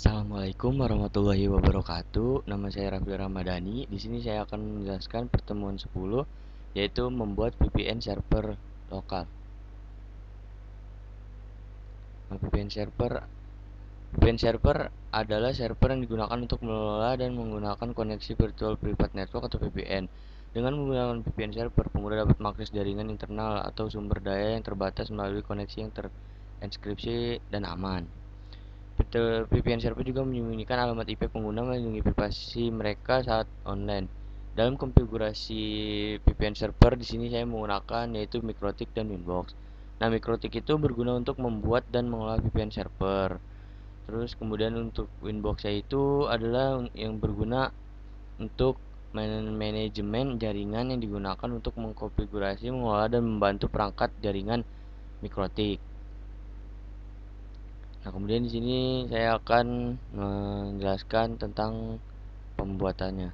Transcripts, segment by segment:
Assalamualaikum warahmatullahi wabarakatuh. Nama saya Raffi Ramadhani. Di sini saya akan menjelaskan pertemuan 10, yaitu membuat VPN server lokal. Nah, VPN server adalah server yang digunakan untuk mengelola dan menggunakan koneksi virtual private network atau VPN. Dengan menggunakan VPN server, pengguna dapat mengakses jaringan internal atau sumber daya yang terbatas melalui koneksi yang terenkripsi dan aman. VPN server juga menyembunyikan alamat IP pengguna melindungi privasi mereka saat online. Dalam konfigurasi VPN server di sini saya menggunakan yaitu MikroTik dan Winbox. Nah, MikroTik itu berguna untuk membuat dan mengolah VPN server. Terus kemudian untuk Winbox itu adalah yang berguna untuk manajemen jaringan yang digunakan untuk mengkonfigurasi, mengolah dan membantu perangkat jaringan MikroTik. Nah, kemudian di sini saya akan menjelaskan tentang pembuatannya.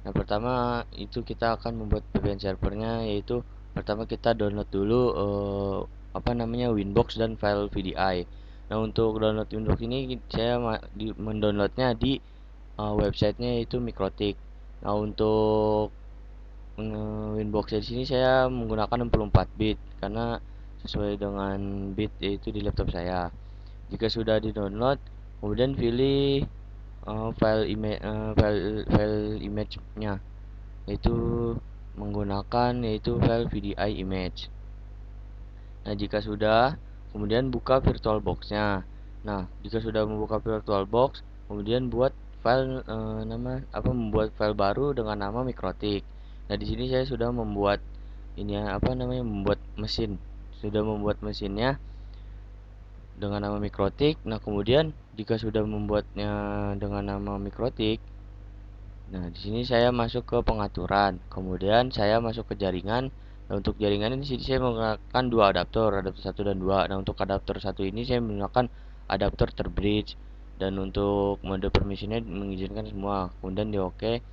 Nah, pertama itu kita akan membuat VPN servernya, yaitu pertama kita download dulu Winbox dan file VDI. Nah, untuk download Winbox ini saya mendownloadnya di websitenya yaitu MikroTik. Nah, untuk Winbox di sini saya menggunakan 64 bit karena sesuai dengan bit yaitu di laptop saya. Jika sudah di-download, kemudian pilih file image-nya, yaitu yaitu file VDI image. Nah, jika sudah, kemudian buka VirtualBox-nya. Nah, jika sudah membuka VirtualBox, kemudian membuat file baru dengan nama MikroTik. Nah, di sini saya sudah membuat membuat mesin. Sudah membuat mesinnya dengan nama MikroTik. Nah, kemudian jika sudah membuatnya dengan nama MikroTik, nah di sini saya masuk ke pengaturan, kemudian saya masuk ke jaringan. Nah, untuk jaringan ini saya menggunakan dua adaptor, adaptor 1 dan 2. Nah, untuk adaptor 1 ini saya menggunakan adaptor terbridge, dan untuk mode permissionnya mengizinkan semua. Kemudian di oke.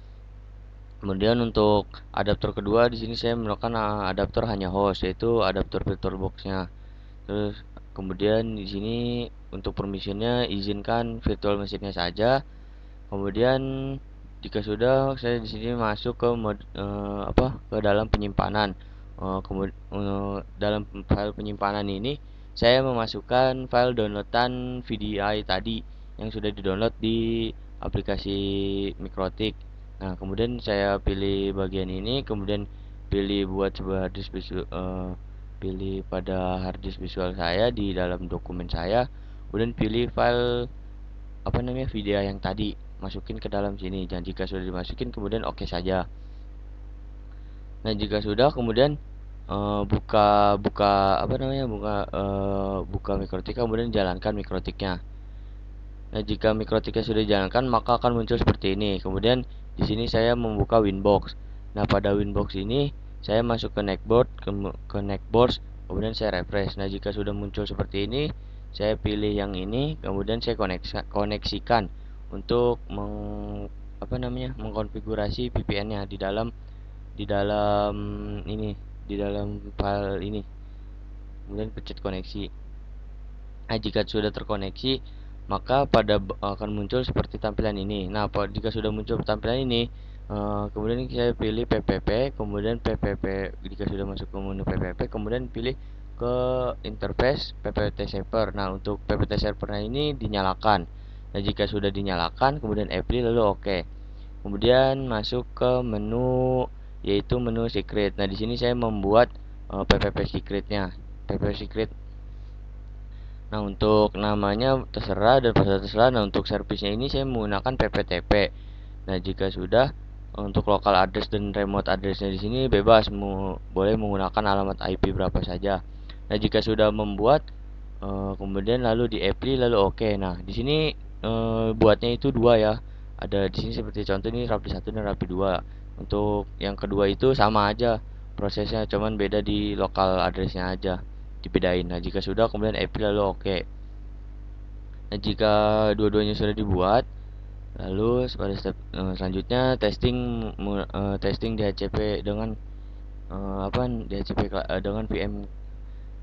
Kemudian untuk adaptor kedua di sini saya menggunakan adaptor hanya host, yaitu adaptor VirtualBox-nya. Terus kemudian di sini untuk permissionnya izinkan virtual mesinnya saja. Kemudian jika sudah, saya di sini masuk ke ke dalam penyimpanan. Dalam file penyimpanan ini saya memasukkan file downloadan VDI tadi yang sudah di-download di aplikasi MikroTik. Nah, kemudian saya pilih bagian ini, kemudian pilih buat sebuah harddisk visual, pilih pada harddisk visual saya di dalam dokumen saya, kemudian pilih file video yang tadi, masukin ke dalam sini. Dan jika sudah dimasukin, kemudian oke saja. Nah, jika sudah, kemudian buka buka apa namanya buka buka MikroTik, kemudian jalankan MikroTiknya. Nah, jika MikroTiknya sudah dijalankan, maka akan muncul seperti ini. Kemudian di sini saya membuka Winbox. Nah, pada Winbox ini saya masuk ke Neckboard, kemudian saya refresh. Nah, jika sudah muncul seperti ini, saya pilih yang ini, kemudian saya koneksikan untuk mengkonfigurasi VPN-nya di dalam di dalam file ini. Kemudian pencet koneksi. Nah, jika sudah terkoneksi, maka akan muncul seperti tampilan ini. Nah, jika sudah muncul tampilan ini, kemudian saya pilih PPP, kemudian PPP. Jika sudah masuk ke menu PPP, kemudian pilih ke interface PPT server. Nah, untuk PPT servernya ini dinyalakan. Nah, jika sudah dinyalakan, kemudian apply lalu oke. Kemudian masuk ke menu, yaitu menu secret. Nah, di sini saya membuat PPP secretnya. PPP secret. Nah, untuk namanya terserah dan password terserah. Nah, untuk servisnya ini saya menggunakan PPTP. Nah, jika sudah, untuk local address dan remote addressnya di sini bebas, boleh menggunakan alamat IP berapa saja. Nah, jika sudah membuat, kemudian lalu di apply lalu oke. Nah, di sini buatnya itu dua ya. Ada di sini seperti contoh ini Rapli 1 dan Rapli 2. Untuk yang kedua itu sama aja prosesnya, cuman beda di local addressnya aja, dibedain. Nah, jika sudah, kemudian apply lalu oke. Nah, jika dua-duanya sudah dibuat, lalu pada step selanjutnya testing DHCP dengan dengan VM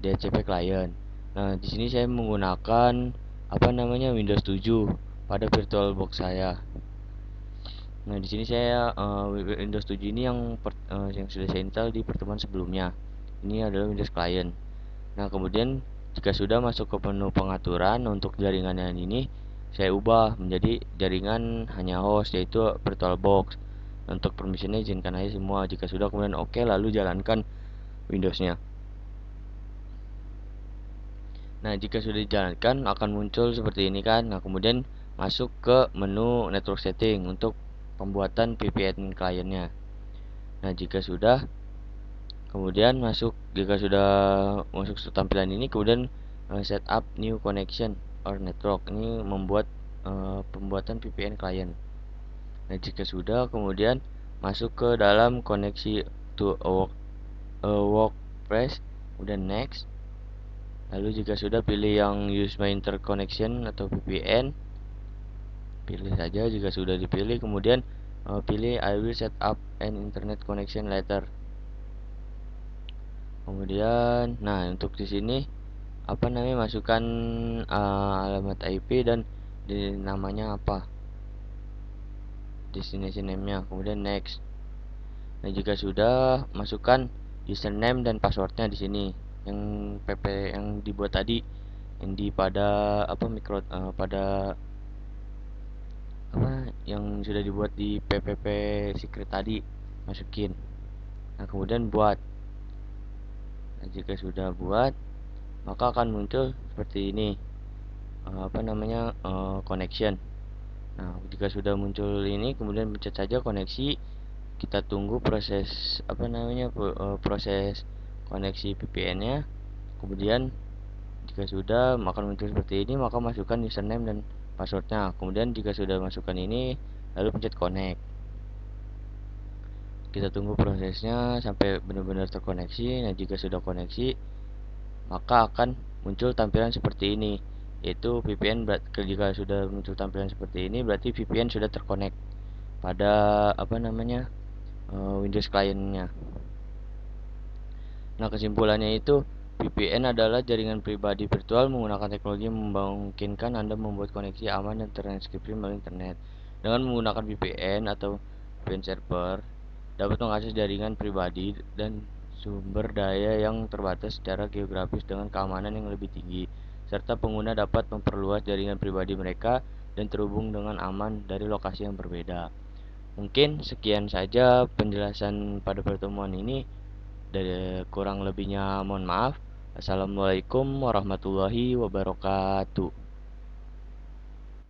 DHCP client. Nah, di sini saya menggunakan apa namanya Windows 7 pada VirtualBox saya. Nah, di sini saya Windows 7 ini yang sudah saya install di pertemuan sebelumnya. Ini adalah Windows Client. Nah, kemudian jika sudah masuk ke menu pengaturan untuk jaringan yang ini, saya ubah menjadi jaringan hanya host, yaitu VirtualBox. Untuk permissionnya izinkan aja semua. Jika sudah, kemudian oke, lalu jalankan Windowsnya. Nah, jika sudah dijalankan akan muncul seperti ini kan. Nah, kemudian masuk ke menu network setting untuk pembuatan VPN kliennya. Nah, jika sudah masuk tampilan ini, kemudian setup new connection or network. Ini membuat pembuatan VPN client. Nah, jika sudah, kemudian masuk ke dalam koneksi to a workplace, kemudian next. Lalu jika sudah, pilih yang use my interconnection atau VPN, pilih saja. Jika sudah dipilih, kemudian pilih I will set up an internet connection later. Kemudian, nah untuk di sini apa namanya masukkan alamat IP dan di namanya apa, destination name-nya, kemudian next. Nah, jika sudah, masukkan username dan passwordnya di sini yang pp yang dibuat tadi, yang di pada apa pada apa yang sudah dibuat di ppp secret tadi, masukin. Nah, kemudian buat. Nah, jika sudah buat, maka akan muncul seperti ini, apa namanya connection. Nah, jika sudah muncul ini, kemudian pencet saja koneksi. Kita tunggu proses apa namanya proses koneksi VPN-nya. Kemudian jika sudah akan muncul seperti ini, maka masukkan username dan passwordnya. Kemudian jika sudah masukkan ini, lalu pencet connect. Kita tunggu prosesnya sampai benar-benar terkoneksi. Nah, jika sudah koneksi, maka akan muncul tampilan seperti ini, yaitu VPN. Jika sudah muncul tampilan seperti ini, berarti VPN sudah terkonek pada apa namanya Windows client-nya. Nah, kesimpulannya itu VPN adalah jaringan pribadi virtual menggunakan teknologi yang memungkinkan Anda membuat koneksi aman dan terenkripsi melalui internet. Dengan menggunakan VPN atau VPN server, dapat mengakses jaringan pribadi dan sumber daya yang terbatas secara geografis dengan keamanan yang lebih tinggi, serta pengguna dapat memperluas jaringan pribadi mereka dan terhubung dengan aman dari lokasi yang berbeda. Mungkin sekian saja penjelasan pada pertemuan ini. Dari kurang lebihnya mohon maaf. Assalamualaikum warahmatullahi wabarakatuh.